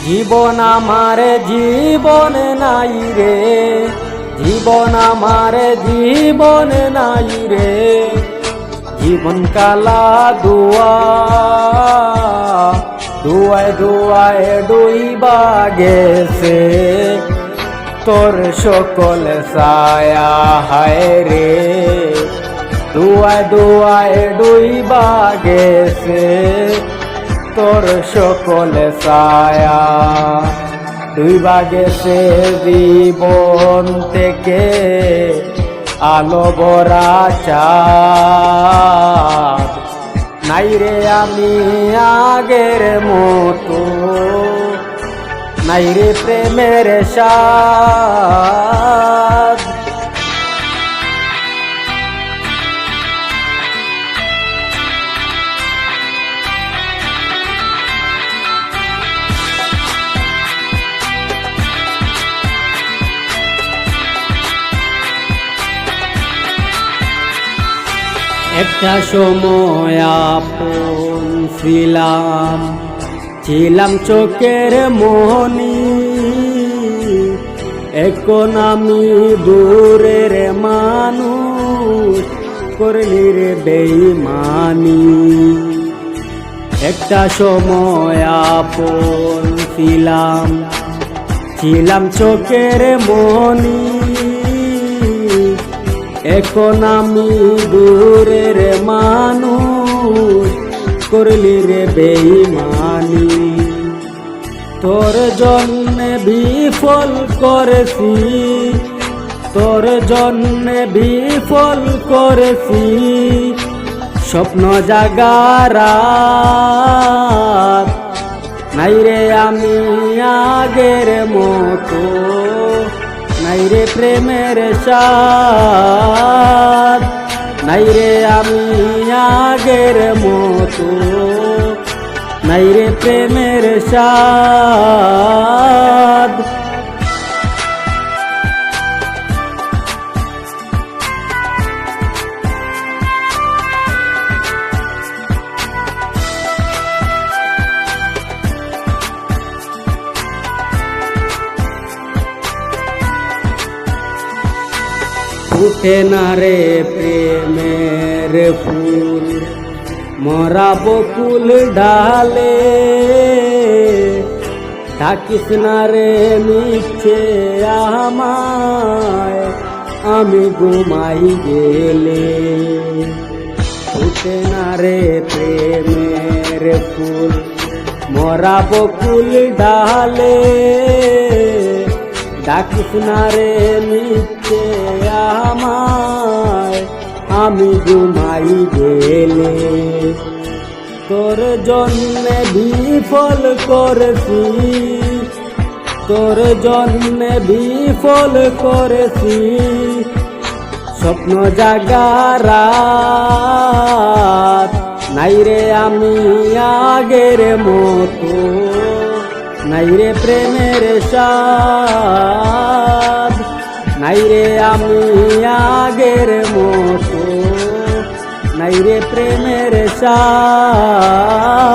জীবন আমার জীবন নাই রে, জীবন আমার জীবন নাই রে, জীবন কালা দুয়া দুয়ায় দুয়ায় ডুইবা গেছে তোর সকল ছায়া হায় রে, দুয়ায় দুয়ায় ডুইবা গেছে তোর সকল ছায়া, ডুইবা গেছে জীবন থেকে আলো ভরা চাঁদ, নাই রে আমি আগের মতো, নাই রে প্রেমের স্বাদ। একটা সময় আপন ছিলাম, ছিলাম চোখের মনি, এখন আমি দূরের মানুষ, করলি রে বেঈমানি। একটা সময় আপন ছিলাম, ছিলাম চোখের মনি, এখন আমি দূরের মানুষ, করলি রে বেঈমানি। তোর জন্যে বিফল করেছি, তোর জন্যে বিফল করেছি স্বপ্ন জাগার, নাই রে আমি আগের মতো, নাই রে প্রেমের স্বাদ, নাই রে আমি আগের মতো, নাই রে প্রেমের স্বাদ। উঠে না রে প্রেমের ফুল মরা বকুল ডালে, ডাকিস না রে মিছে আমায় আমি ঘুমাই গেলে। উঠে না রে প্রেমের ফুল মরা বকুল ডালে, ডাকিস না রে মিছে আমায় আমি ঘুমাই গেলে। তোর জন্যে বিফল করেছি, তোর জন্যে বিফল করেছি স্বপ্ন জাগার, নাই রে আমি আগের মতো, নাই রে প্রেমের স্বাদ, নাই রে আমি আগের মতো, নাই রে প্রেমের স্বাদ।